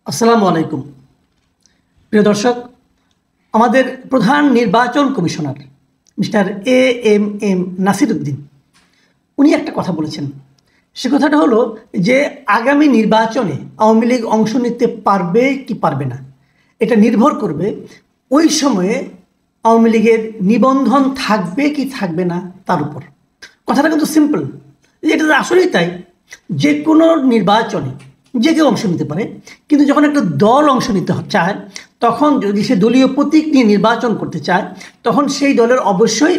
আসসালামু আলাইকুম প্রিয় দর্শক, আমাদের প্রধান নির্বাচন কমিশনার মিস্টার এম নাসির উদ্দিন উনি একটা কথা বলেছেন। সে কথাটা হলো যে আগামী নির্বাচনে আওয়ামী লীগ অংশ নিতে পারবে কি পারবে না, এটা নির্ভর করবে ওই সময়ে আওয়ামী লীগের নিবন্ধন থাকবে কি থাকবে না তার উপর। কথাটা কিন্তু সিম্পল, এটা আসলেই তাই। যে কোনো নির্বাচনে যে কেউ অংশ নিতে পারে, কিন্তু যখন একটা দল অংশ নিতে চায়, তখন যদি সে দলীয় প্রতীক নিয়ে নির্বাচন করতে চায়, তখন সেই দলের অবশ্যই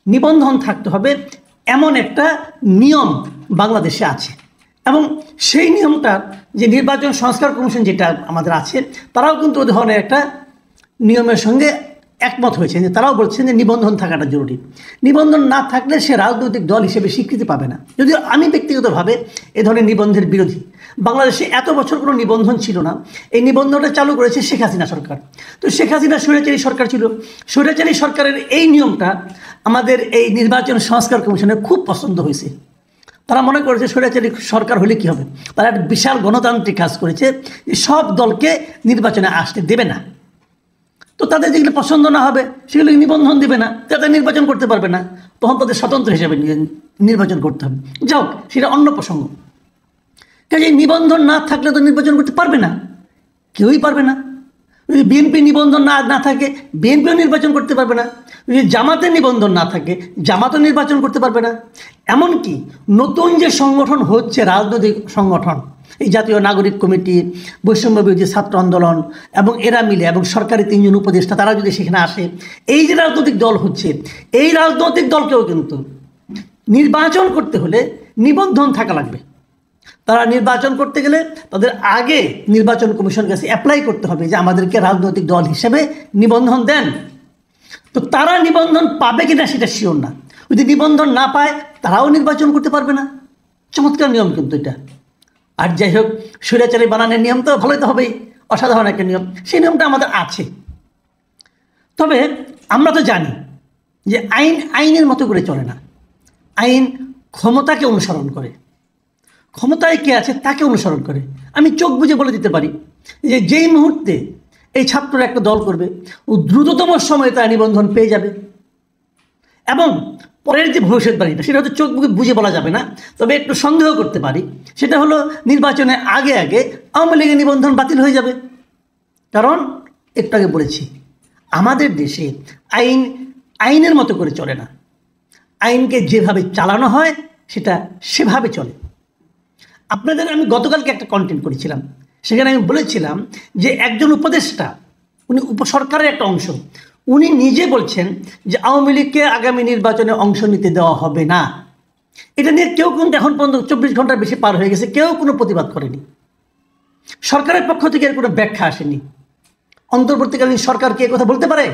নিবন্ধন থাকতে হবে, এমন একটা নিয়ম বাংলাদেশে আছে। এবং সেই নিয়মটা যে নির্বাচন সংস্কার কমিশন যেটা আমাদের আছে, তারাও কিন্তু ওই ধরনের একটা নিয়মের সঙ্গে একমত হয়েছেন, যে তারাও বলছেন যে নিবন্ধন থাকাটা জরুরি। নিবন্ধন না থাকলে সে রাজনৈতিক দল হিসেবে স্বীকৃতি পাবে না। যদিও আমি ব্যক্তিগতভাবে এ ধরনের নিবন্ধনের বিরোধী। বাংলাদেশে এত বছর কোনো নিবন্ধন ছিল না, এই নিবন্ধনটা চালু করেছে শেখ হাসিনা সরকার। তো শেখ হাসিনা স্বৈরাচারী সরকার ছিল, স্বৈরাচারী সরকারের এই নিয়মটা আমাদের এই নির্বাচন সংস্কার কমিশনের খুব পছন্দ হয়েছে। তারা মনে করেছে স্বৈরাচারী সরকার হলে কী হবে, তারা একটা বিশাল গণতান্ত্রিক কাজ করেছে যে সব দলকে নির্বাচনে আসতে দেবে না। তো তাদের যেগুলো পছন্দ না হবে সেগুলো নিবন্ধন দেবে না, তাদের নির্বাচন করতে পারবে না, তখন তাদের স্বতন্ত্র হিসেবে নির্বাচন করতে হবে। যাও, সেটা অন্য প্রসঙ্গ। কাজে নিবন্ধন না থাকলে তো নির্বাচন করতে পারবে না, কেউই পারবে না। যদি বিএনপি নিবন্ধন না থাকে, বিএনপিও নির্বাচন করতে পারবে না। যদি জামাতের নিবন্ধন না থাকে, জামাতও নির্বাচন করতে পারবে না। এমনকি নতুন যে সংগঠন হচ্ছে, রাজনৈতিক সংগঠন, এই জাতীয় নাগরিক কমিটি, বৈষম্য বিরোধী ছাত্র আন্দোলন এবং এরা মিলে এবং সরকারি 3 জন উপদেষ্টা, তারা যদি সেখানে আসে, এই যে রাজনৈতিক দল হচ্ছে, এই রাজনৈতিক দলকেও কিন্তু নির্বাচন করতে হলে নিবন্ধন থাকা লাগবে। তারা নির্বাচন করতে গেলে তাদের আগে নির্বাচন কমিশনের কাছে অ্যাপ্লাই করতে হবে যে আমাদেরকে রাজনৈতিক দল হিসেবে নিবন্ধন দেন। তো তারা নিবন্ধন পাবে কিনা সেটা শিওর না। যদি নিবন্ধন না পায়, তারাও নির্বাচন করতে পারবে না। চমৎকার নিয়ম কিন্তু এটা। আর যাই হোক, স্বৈরাচারী বানানোর নিয়ম তো ভালোই তো হবেই, অসাধারণ একটা নিয়ম। সেই নিয়মটা আমাদের আছে। তবে আমরা তো জানি যে আইন আইনের মতো করে চলে না। আইন ক্ষমতাকে অনুসরণ করে, ক্ষমতায় কে আছে তাকে অনুসরণ করে। আমি চোখ বুজে বলে দিতে পারি যে যেই মুহূর্তে এই ছাত্ররা একটা দল করবে, ও দ্রুততম সময়ে তার নিবন্ধন পেয়ে যাবে। এবং পরের যে ভবিষ্যৎবাণীটা, সেটা হয়তো চোখ বুঝে বলা যাবে না, তবে একটু সন্দেহ করতে পারি। সেটা হলো নির্বাচনে আগে আগে আওয়ামী লীগের নিবন্ধন বাতিল হয়ে যাবে। কারণ একটু আগে বলেছি, আমাদের দেশে আইন আইনের মতো করে চলে না। আইনকে যেভাবে চালানো হয় সেটা সেভাবে চলে। আপনাদের আমি গতকালকে একটা কন্টেন্ট করেছিলাম, সেখানে আমি বলেছিলাম যে একজন উপদেষ্টা, উনি উপসরকারের একটা অংশ, উনি নিজে বলছেন যে আওয়ামী লীগকে আগামী নির্বাচনে অংশ নিতে দেওয়া হবে না। এটা নিয়ে কেউ কিন্তু এখন পর্যন্ত 24 ঘন্টার বেশি পার হয়ে গেছে, কেউ কোনো প্রতিবাদ করেনি। সরকারের পক্ষ থেকে এর কোনো ব্যাখ্যা আসেনি। অন্তর্বর্তীকালীন সরকার কি কথা বলতে পারে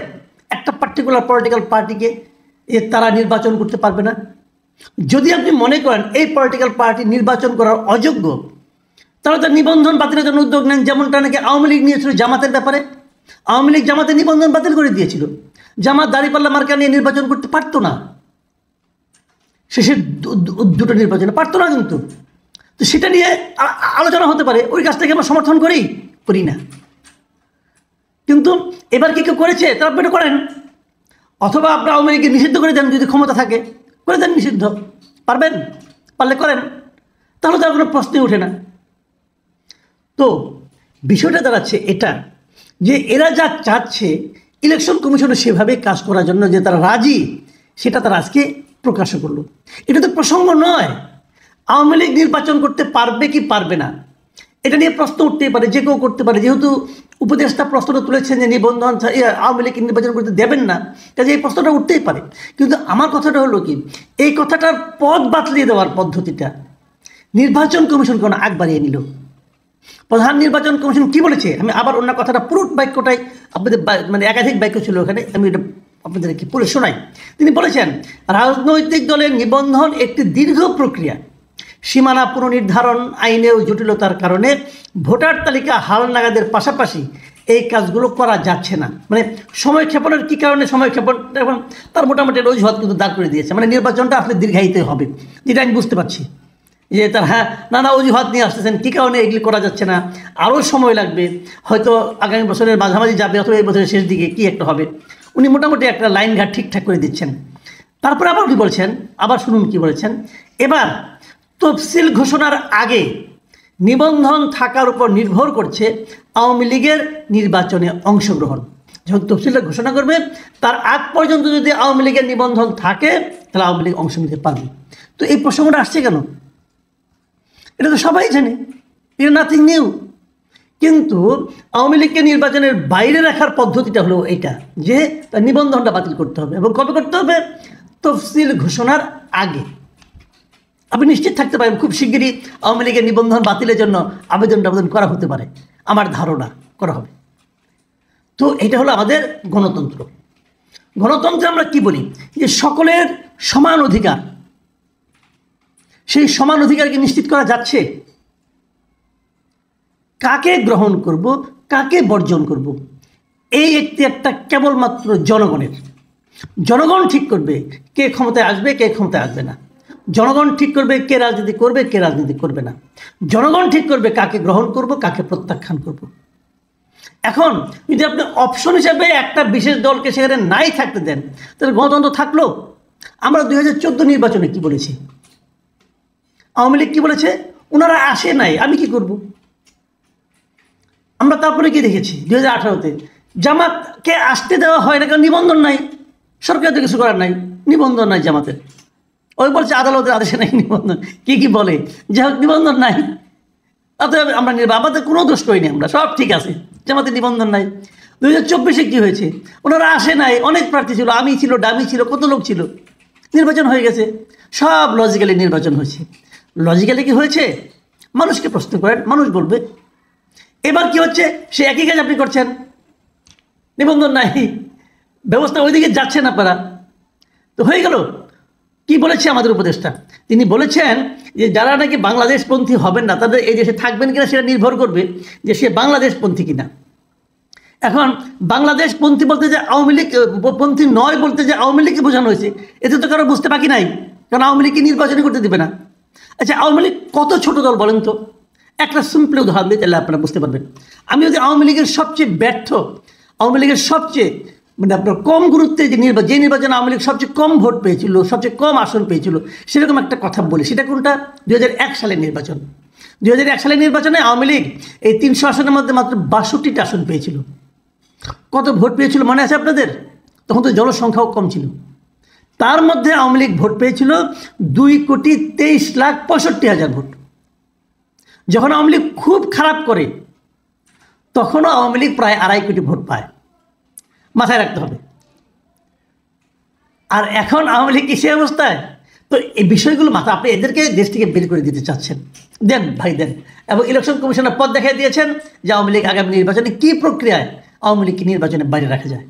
একটা পার্টিকুলার পলিটিক্যাল পার্টিকে তারা নির্বাচন করতে পারবে না? যদি আপনি মনে করেন এই পলিটিক্যাল পার্টি নির্বাচন করার অযোগ্য, তাহলে তার নিবন্ধন বাতিলের জন্য উদ্যোগ নেন, যেমনটা নাকি আওয়ামী লীগ নিয়েছিল জামাতের ব্যাপারে। আওয়ামী লীগ জামাতের নিবন্ধন বাতিল করে দিয়েছিল। জামাত দাঁড়িপাল্লা মার্কা নিয়ে নির্বাচন করতে পারতো না, শেষের দুটো নির্বাচনে পারতো না। কিন্তু তো সেটা নিয়ে আলোচনা হতে পারে, ওই কাজটাকে আমরা সমর্থন করি না। কিন্তু এবার কি কেউ করেছে, তারা আপনি করেন। অথবা আপনার আওয়ামী লীগকে নিষিদ্ধ করে দেন, যদি ক্ষমতা থাকে করে দেন নিষিদ্ধ। পারবেন? পারলে করেন, তাহলে তার কোনো প্রশ্নই ওঠে না। তো বিষয়টা দাঁড়াচ্ছে এটা, যে এরা যা চাচ্ছে ইলেকশন কমিশনে সেভাবে কাজ করার জন্য যে তারা রাজি, সেটা তারা আজকে প্রকাশ করলো। এটা তো প্রসঙ্গ নয়। আওয়ামী লীগ নির্বাচন করতে পারবে কি পারবে না, এটা নিয়ে প্রশ্ন উঠতেই পারে, যে কেউ করতে পারে। যেহেতু উপদেষ্টা প্রশ্নটা তুলেছেন যে নিবন্ধন আওয়ামী লীগ নির্বাচন করতে দেবেন না, কাজে এই প্রশ্নটা উঠতেই পারে। কিন্তু আমার কথাটা হলো কি, এই কথাটার পথ বাতলিয়ে দেওয়ার পদ্ধতিটা নির্বাচন কমিশন কোনো আগ বাড়িয়ে নিল। প্রধান নির্বাচন কমিশন কি বলেছে, আমি আবার অন্য কথাটা পুরো বাক্যটাই আপনাদের, মানে একাধিক বাক্য ছিল ওখানে, আমি এটা আপনাদেরকে পড়ে শোনাই। তিনি বলেছেন, রাজনৈতিক দলের নিবন্ধন একটি দীর্ঘ প্রক্রিয়া। সীমানা পুনর্নির্ধারণ আইনেও জটিলতার কারণে ভোটার তালিকা হালনাগাদের পাশাপাশি এই কাজগুলো করা যাচ্ছে না। মানে সময় ক্ষেপণের কী কারণে সময় ক্ষেপণ, এবং তার মোটামুটি অজুহাত কিন্তু দাঁড় করে দিয়েছে। মানে নির্বাচনটা আসলে দীর্ঘায়িত হবে, যেটা আমি বুঝতে পারছি। যে তার নানা অজুহাত নিয়ে আসতেছেন কী কারণে এগুলি করা যাচ্ছে না, আরও সময় লাগবে, হয়তো আগামী বছরের মাঝামাঝি যাবে অথবা এই বছরের শেষ দিকে কী একটা হবে। উনি মোটামুটি একটা লাইন ঘাট ঠিকঠাক করে দিচ্ছেন। তারপরে আবার কী বলছেন, আবার শুনুন কী বলেছেন। এবার তফসিল ঘোষণার আগে নিবন্ধন থাকার উপর নির্ভর করছে আওয়ামী লীগের নির্বাচনে অংশগ্রহণ। যখন তফসিলটা ঘোষণা করবে তার আগ পর্যন্ত যদি আওয়ামী লীগের নিবন্ধন থাকে তাহলে আওয়ামী লীগ অংশ নিতে পারবে। তো এই প্রসঙ্গটা আসছে কেন? এটা তো সবাই জানে, এটা নাথিং নিউ। কিন্তু আওয়ামী লীগকে নির্বাচনের বাইরে রাখার পদ্ধতিটা হলো এইটা, যে তার নিবন্ধনটা বাতিল করতে হবে। এবং কবে করতে হবে? তফসিল ঘোষণার আগে। আপনি নিশ্চিত থাকতে পারেন খুব শিগগিরই আওয়ামী লীগের নিবন্ধন বাতিলের জন্য আবেদন করা হতে পারে, আমার ধারণা করা হবে। তো এটা হলো আমাদের গণতন্ত্র। গণতন্ত্রে আমরা কি বলি? যে সকলের সমান অধিকার। সেই সমান অধিকারকে নিশ্চিত করা যাচ্ছে? কাকে গ্রহণ করব, কাকে বর্জন করব, এই একটা কেবলমাত্র জনগণের। জনগণ ঠিক করবে কে ক্ষমতায় আসবে, কে ক্ষমতায় আসবে না। জনগণ ঠিক করবে কে রাজনীতি করবে, কে রাজনীতি করবে না। জনগণ ঠিক করবে কাকে গ্রহণ করব, কাকে প্রত্যাখ্যান করব। এখন যদি আপনি অপশন হিসেবে একটা বিশেষ দলকে সেখানে নাই থাকতে দেন, তাহলে গণতন্ত্র থাকলো? আমরা 2014 নির্বাচনে কি বলেছি? আওয়ামী লীগ কি বলেছে? ওনারা আসে নাই, আমি কি করব? আমরা তারপরে কি দেখেছি 2018-তে জামাতকে আসতে দেওয়া হয় না, কারণ নিবন্ধন নাই, সরকার তো কিছু করার নাই, নিবন্ধন নাই জামাতের। ওই বলছে আদালতের আদেশে নাই নিবন্ধন, কি বলে, যাই হোক নিবন্ধন নাই, অতএব আমরা আমাদের কোনো দোষ করিনি, আমরা সব ঠিক আছে, জামাতের নিবন্ধন নাই। 2024-এ কী হয়েছে? ওনারা আসে নাই, অনেক প্রার্থী ছিল, আমি ছিল, ডামি ছিল, কত লোক ছিল, নির্বাচন হয়ে গেছে, সব লজিক্যালি নির্বাচন হয়েছে। লজিক্যালি কি হয়েছে? মানুষকে প্রশ্ন করেন, মানুষ বলবে। এবার কি হচ্ছে? সে একই কাজ আপনি করছেন, নিবন্ধন নাই, ব্যবস্থা ওইদিকে যাচ্ছেন আপনারা, তো হয়ে গেল। কি বলেছে আমাদের উপদেষ্টা? তিনি বলেছেন যে যারা নাকি বাংলাদেশপন্থী হবেন না তাদের এই দেশে থাকবেন কিনা সেটা নির্ভর করবে যে সে বাংলাদেশপন্থী কিনা। এখন বাংলাদেশপন্থী বলতে যে আওয়ামী লীগ পন্থী নয় বলতে যে আওয়ামী লীগকে বোঝানো হয়েছে, এতে তো কারো বুঝতে বাকি নাই, কারণ আওয়ামী লীগকে নির্বাচনই করতে দেবে না। আচ্ছা, আওয়ামী লীগ কত ছোট দল বলেন তো? একটা সিম্পল উদাহরণ দিই, তাহলে আপনারা বুঝতে পারবেন। আমি যদি আওয়ামী লীগের সবচেয়ে ব্যর্থ, আওয়ামী লীগের সবচেয়ে আপনার কম গুরুত্বে যে নির্বাচনে আওয়ামী লীগ সবচেয়ে কম ভোট পেয়েছিল, সবচেয়ে কম আসন পেয়েছিল, সেরকম একটা কথা বলি। সেটা কোনটা? 2001 সালের নির্বাচন। 2001 সালের নির্বাচনে আওয়ামী লীগ এই 300 আসনের মধ্যে মাত্র 62টা আসন পেয়েছিল। কত ভোট পেয়েছিল মনে আছে আপনাদের? তখন তো জনসংখ্যাও কম ছিল। তার মধ্যে আওয়ামী লীগ ভোট পেয়েছিল 2,23,65,000 ভোট। যখন আওয়ামী লীগ খুব খারাপ করে তখনও আওয়ামী লীগ প্রায় 2.5 কোটি ভোট পায়, মাথায় রাখতে হবে। আর এখন আওয়ামী লীগ কি সে অবস্থায়? তো এই বিষয়গুলো আপনি এদেরকে দেশ থেকে বের করে দিতে চাচ্ছেন, দেন ভাই দেন। এবং ইলেকশন কমিশনের পথ দেখাই দিয়েছেন যে আওয়ামী লীগ আগামী নির্বাচনে কী প্রক্রিয়ায় আওয়ামী লীগকে নির্বাচনের বাইরে রাখা যায়।